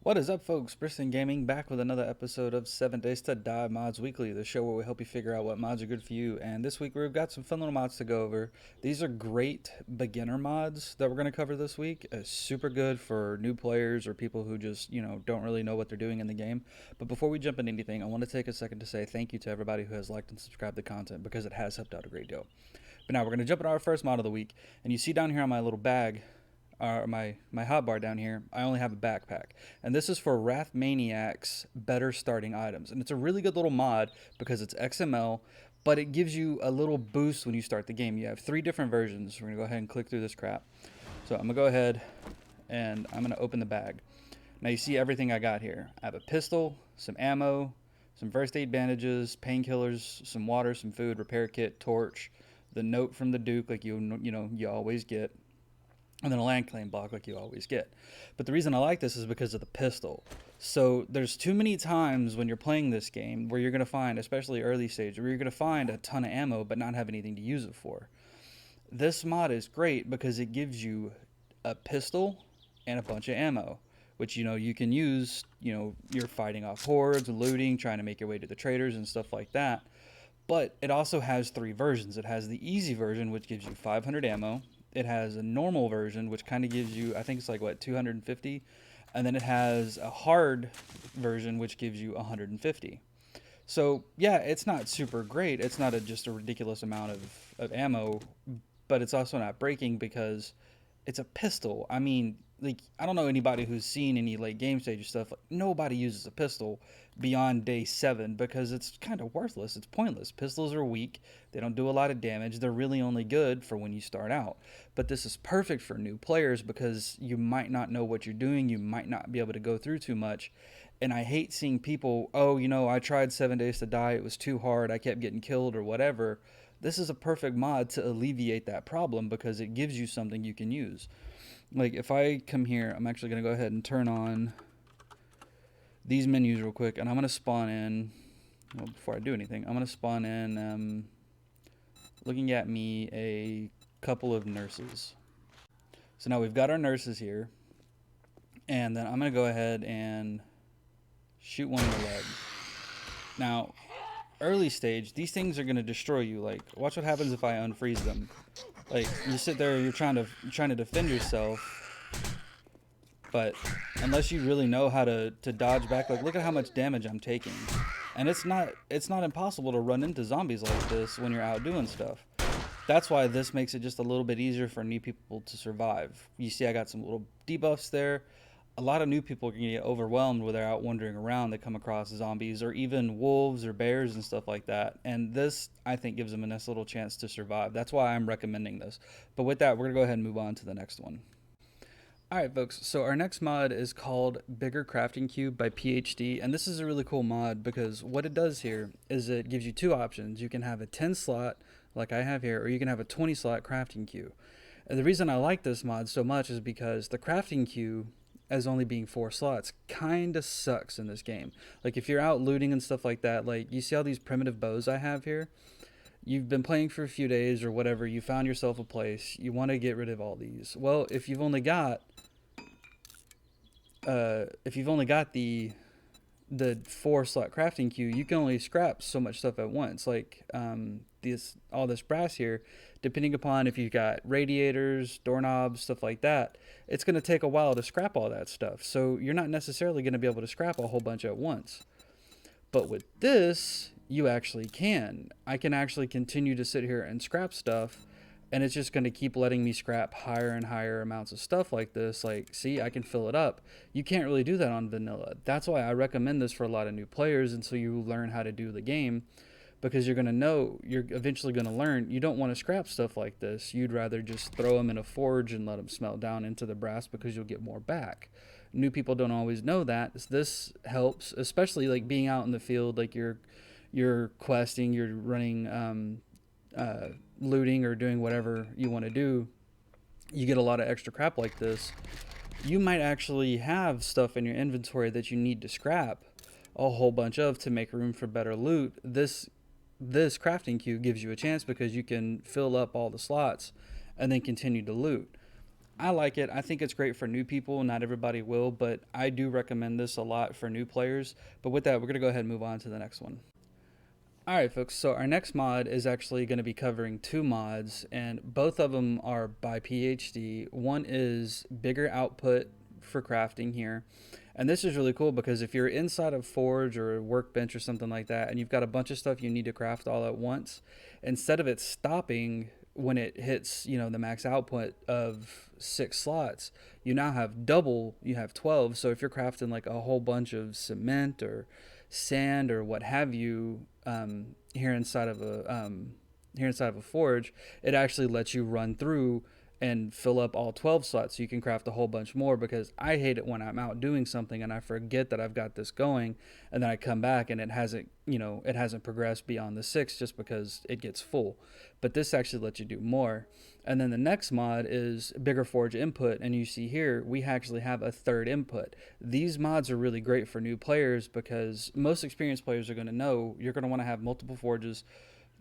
What is up, folks? PhDGaming back with another episode of 7 Days to Die Mods Weekly, the show where we help you figure out what mods are good for you. And this week we've got some fun little mods to go over. These are great beginner mods that we're going to cover this week. Super good for new players or people who just, don't really know what they're doing in the game. But before we jump into anything, I want to take a second to say thank you to everybody who has liked and subscribed to content because it has helped out a great deal. But now we're going to jump into our first mod of the week. And you see down here on my little bag, my hotbar down here, I only have a backpack. And this is for Wrathmaniac's better starting items. And it's a really good little mod because it's XML, but it gives you a little boost when you start the game. You have 3 different versions. We're going to go ahead and click through this crap. So I'm going to go ahead and I'm going to open the bag. Now you see everything I got here. I have a pistol, some ammo, some first aid bandages, painkillers, some water, some food, repair kit, torch, the note from the Duke like you always get, and then a land claim block like you always get. But the reason I like this is because of the pistol. So there's too many times when you're playing this game where you're going to find, especially early stage, where you're going to find a ton of ammo but not have anything to use it for. This mod is great because it gives you a pistol and a bunch of ammo, which you can use, you're fighting off hordes, looting, trying to make your way to the traders and stuff like that. But it also has 3 versions. It has the easy version, which gives you 500 ammo. It has a normal version, which kind of gives you, I think it's like, 250? And then it has a hard version, which gives you 150. So, yeah, it's not super great. It's not just a ridiculous amount of ammo, but it's also not breaking because it's a pistol. I mean, like, I don't know anybody who's seen any late game stage stuff. Like, nobody uses a pistol beyond day 7 because it's kind of worthless. It's pointless. Pistols are weak. They don't do a lot of damage. They're really only good for when you start out. But this is perfect for new players because you might not know what you're doing. You might not be able to go through too much. And I hate seeing people, I tried 7 Days to Die. It was too hard. I kept getting killed or whatever. This is a perfect mod to alleviate that problem because it gives you something you can use. Like, if I come here, I'm actually going to go ahead and turn on these menus real quick, and I'm going to spawn in, well, before I do anything, I'm going to spawn in, looking at me, a couple of nurses. So now we've got our nurses here, and then I'm going to go ahead and shoot one in the leg. Now, early stage, these things are going to destroy you. Like, watch what happens if I unfreeze them. Like, you sit there, you're trying to defend yourself, but unless you really know how to dodge back, like, look at how much damage I'm taking. And it's not impossible to run into zombies like this when you're out doing stuff. That's why this makes it just a little bit easier for new people to survive. You see I got some little debuffs there. A lot of new people can get overwhelmed when they're out wandering around. They come across zombies or even wolves or bears and stuff like that. And this, I think, gives them a nice little chance to survive. That's why I'm recommending this. But with that, we're going to go ahead and move on to the next one. Alright, folks, so our next mod is called Bigger Crafting Cube by PhD, and this is a really cool mod because what it does here is it gives you 2 options. You can have a 10 slot, like I have here, or you can have a 20 slot crafting queue. And the reason I like this mod so much is because the crafting queue, as only being 4 slots, kind of sucks in this game. Like, if you're out looting and stuff like that, like, you see all these primitive bows I have here? You've been playing for a few days or whatever, you found yourself a place, you want to get rid of all these. Well, if you've only got the 4 slot crafting queue, you can only scrap so much stuff at once. Like, all this brass here, depending upon if you've got radiators, doorknobs, stuff like that, it's going to take a while to scrap all that stuff. So you're not necessarily going to be able to scrap a whole bunch at once. But with this, you actually can. I can actually continue to sit here and scrap stuff, and it's just going to keep letting me scrap higher and higher amounts of stuff like this. Like, see, I can fill it up. You can't really do that on vanilla. That's why I recommend this for a lot of new players until you learn how to do the game, because you're eventually going to learn you don't want to scrap stuff like this. You'd rather just throw them in a forge and let them smelt down into the brass because you'll get more back. New people don't always know that. This helps, especially like being out in the field, like you're questing, you're running, looting or doing whatever you want to do. You get a lot of extra crap like this. You might actually have stuff in your inventory that you need to scrap a whole bunch of to make room for better loot. This crafting queue gives you a chance because you can fill up all the slots and then continue to loot. I like it. I think it's great for new people. Not everybody will, but I do recommend this a lot for new players. But with that, we're going to go ahead and move on to the next one. All right, folks. So our next mod is actually going to be covering two mods, and both of them are by PhD. One is bigger output for crafting here. And this is really cool because if you're inside of Forge or a Workbench or something like that, and you've got a bunch of stuff you need to craft all at once, instead of it stopping when it hits, the max output of 6 slots, you now have double, you have 12. So if you're crafting like a whole bunch of cement or sand or what have you, here inside of a forge, it actually lets you run through and fill up all 12 slots so you can craft a whole bunch more, because I hate it when I'm out doing something and I forget that I've got this going, and then I come back and it hasn't progressed beyond the 6 just because it gets full. But this actually lets you do more. And then the next mod is bigger forge input, and you see here we actually have a third input. These mods are really great for new players because most experienced players are going to know you're going to want to have multiple forges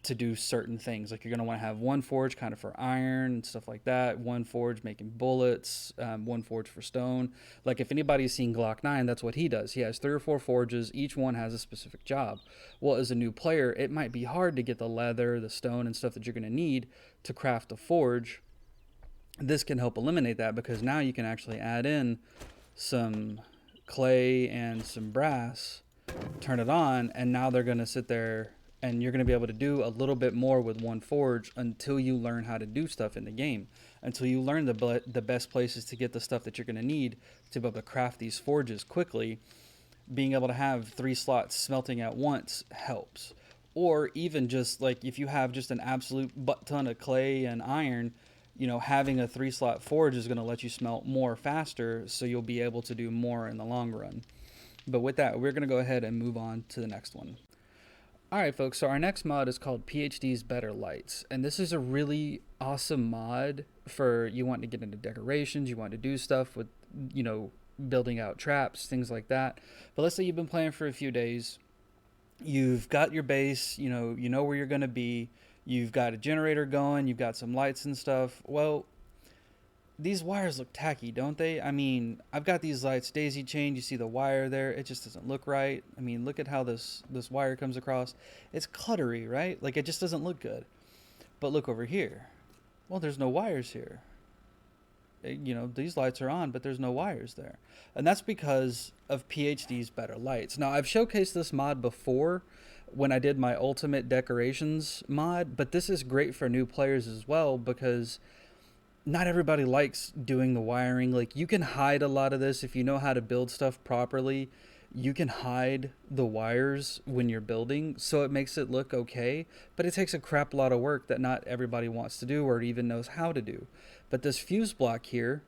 to do certain things. Like you're going to want to have one forge kind of for iron and stuff like that, one forge making bullets, one forge for stone. Like if anybody's seen Glock 9, that's what he does. He has 3 or 4 forges, each one has a specific job. Well, as a new player, it might be hard to get the leather, the stone, and stuff that you're going to need to craft a forge. This can help eliminate that, because now you can actually add in some clay and some brass, turn it on, and now they're going to sit there and you're going to be able to do a little bit more with one forge until you learn how to do stuff in the game, until you learn the best places to get the stuff that you're going to need to be able to craft these forges quickly. Being able to have 3 slots smelting at once helps. Or even just like if you have just an absolute butt ton of clay and iron, having a 3-slot forge is going to let you smelt more faster, so you'll be able to do more in the long run. But with that, we're going to go ahead and move on to the next one. Alright folks, so our next mod is called PhD's Better Lights, and this is a really awesome mod for you want to get into decorations, you want to do stuff with, building out traps, things like that. But let's say you've been playing for a few days, you've got your base, you know where you're going to be, you've got a generator going, you've got some lights and stuff. Well, these wires look tacky, don't they? I mean, I've got these lights daisy chained. You see the wire there? It just doesn't look right. I mean, look at how this wire comes across. It's cluttery, right? Like, it just doesn't look good. But look over here. Well, there's no wires here. These lights are on, but there's no wires there. And that's because of PhD's Better Lights. Now, I've showcased this mod before when I did my Ultimate Decorations mod, but this is great for new players as well, because not everybody likes doing the wiring. Like, you can hide a lot of this if you know how to build stuff properly. You can hide the wires when you're building, so it makes it look okay, but it takes a crap lot of work that not everybody wants to do or even knows how to do. But this fuse block here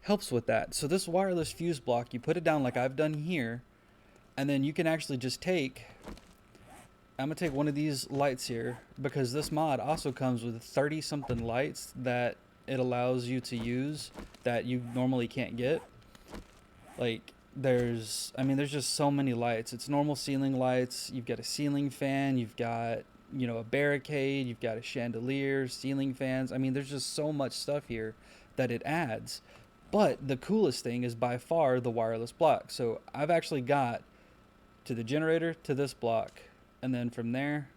helps with that. So this wireless fuse block, you put it down like I've done here, and then you can actually just I'm going to take one of these lights here, because this mod also comes with 30 something lights that it allows you to use that you normally can't get. Like, there's just so many lights. It's normal ceiling lights, you've got a ceiling fan, you've got a barricade, you've got a chandelier, ceiling fans. I mean, there's just so much stuff here that it adds. But the coolest thing is by far the wireless block. So I've actually got to the generator to this block, and then from there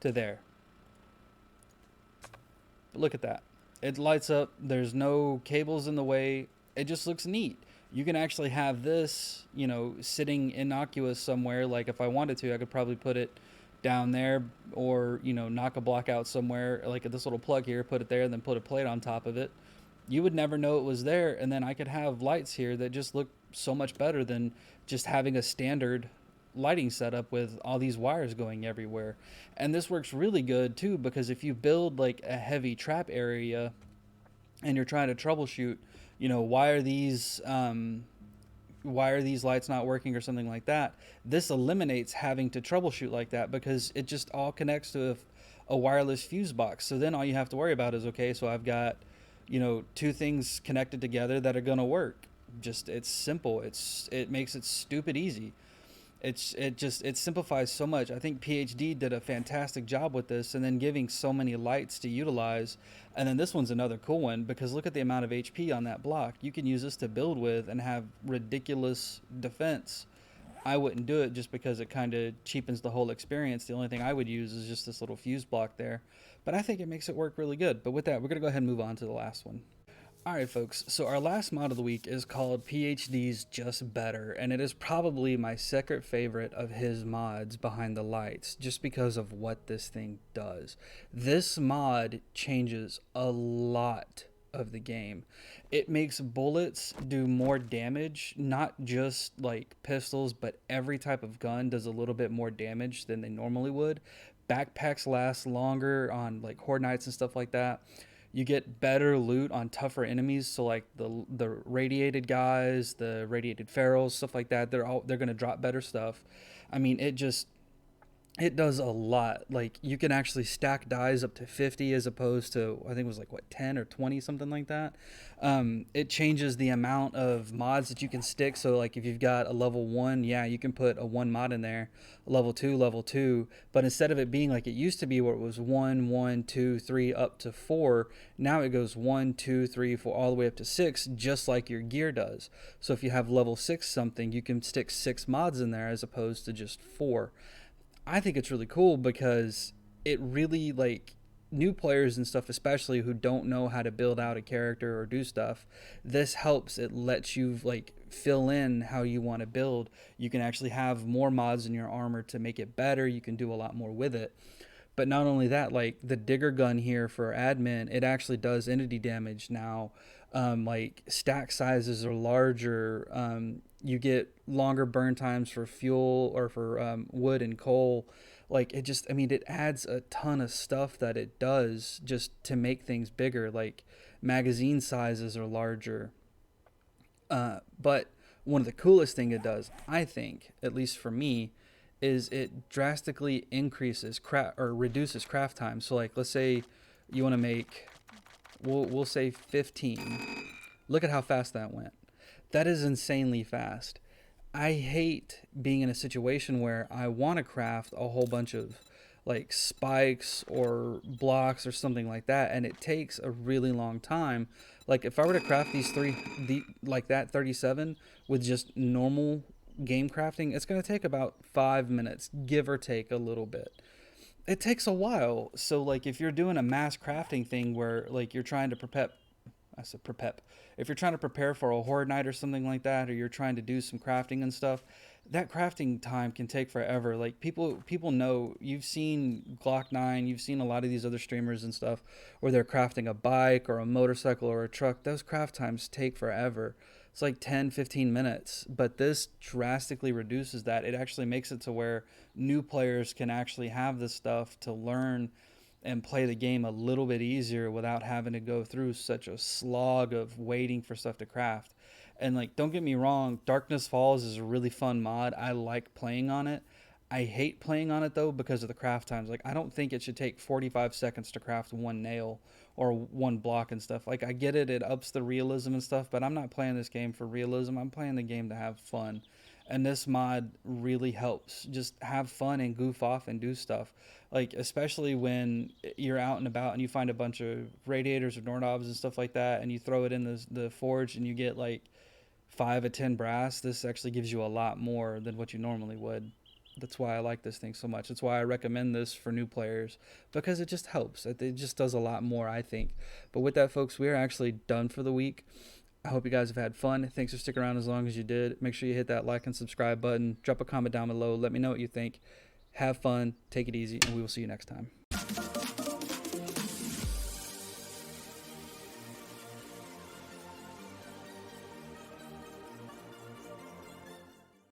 to there. But look at that. It lights up. There's no cables in the way. It just looks neat. You can actually have this, sitting innocuous somewhere. Like if I wanted to, I could probably put it down there, or, knock a block out somewhere, like this little plug here, put it there, and then put a plate on top of it. You would never know it was there. And then I could have lights here that just look so much better than just having a standard lighting setup with all these wires going everywhere. And this works really good too, because if you build like a heavy trap area and you're trying to troubleshoot, why are these lights not working or something like that, this eliminates having to troubleshoot like that, because it just all connects to a wireless fuse box. So then all you have to worry about is, okay, so I've got 2 things connected together that are going to work. Just, it's simple. It makes it stupid easy. It simplifies so much. I think PhD did a fantastic job with this, and then giving so many lights to utilize. And then this one's another cool one because look at the amount of HP on that block. You can use this to build with and have ridiculous defense. I wouldn't do it just because it kind of cheapens the whole experience. The only thing I would use is just this little fuse block there. But I think it makes it work really good. But with that, we're going to go ahead and move on to the last one. Alright folks, so our last mod of the week is called PhD's Just Better, and it is probably my second favorite of his mods behind the lights, just because of what this thing does. This mod changes a lot of the game. It makes bullets do more damage, not just like pistols, but every type of gun does a little bit more damage than they normally would. Backpacks last longer on like horde nights and stuff like that. You get better loot on tougher enemies, so like the radiated guys, the radiated ferals, stuff like that. They're gonna drop better stuff. I mean, it does a lot. Like you can actually stack dies up to 50 as opposed to I think it was like what 10 or 20, something like that. It changes the amount of mods that you can stick. So like if you've got a level 1, yeah, you can put a 1 mod in there. Level 2, but instead of it being like it used to be where it was 1 1 2 3 up to 4, now it goes 1 2 3 4 all the way up to 6, just like your gear does. So if you have level 6 something, you can stick 6 mods in there as opposed to just 4. I think it's really cool because it really like new players and stuff, especially who don't know how to build out a character or do stuff. This helps. It lets you like fill in how you want to build. You can actually have more mods in your armor to make it better. You can do a lot more with it. But not only that, like the digger gun here for admin, it actually does entity damage now. Like stack sizes are larger. You get longer burn times for fuel or for wood and coal. Like it just, I mean, it adds a ton of stuff that it does just to make things bigger. Like magazine sizes are larger. But one of the coolest thing it does, I think, at least for me, is it drastically increases craft or reduces craft time. So like let's say you want to make we'll say 15. Look at how fast that went. That is insanely fast. I hate being in a situation where I want to craft a whole bunch of like spikes or blocks or something like that, and it takes a really long time. Like if I were to craft these like that 37 with just normal game crafting, it's going to take about 5 minutes, give or take a little bit. It takes a while. So like if you're doing a mass crafting thing where like you're trying to prep, if you're trying to prepare for a horde night or something like that, or you're trying to do some crafting and stuff, that crafting time can take forever. Like people know, you've seen Glock 9, you've seen a lot of these other streamers and stuff where they're crafting a bike or a motorcycle or a truck. Those craft times take forever. It's like 10-15 minutes, but this drastically reduces that. It actually makes it to where new players can actually have this stuff to learn and play the game a little bit easier without having to go through such a slog of waiting for stuff to craft. And like, don't get me wrong, Darkness Falls is a really fun mod. I like playing on it. I hate playing on it though because of the craft times. Like I don't think it should take 45 seconds to craft one nail or one block and stuff. Like I get it, it ups the realism and stuff, but I'm not playing this game for realism. I'm playing the game to have fun. And this mod really helps just have fun and goof off and do stuff. Like especially when you're out and about and you find a bunch of radiators or doorknobs and stuff like that, and you throw it in the forge and you get like 5 or 10 brass. This actually gives you a lot more than what you normally would. That's why I like this thing so much. That's why I recommend this for new players, because it just helps. It just does a lot more, I think. But with that, folks, we are actually done for the week. I hope you guys have had fun. Thanks for sticking around as long as you did. Make sure you hit that like and subscribe button. Drop a comment down below. Let me know what you think. Have fun. Take it easy, and we will see you next time.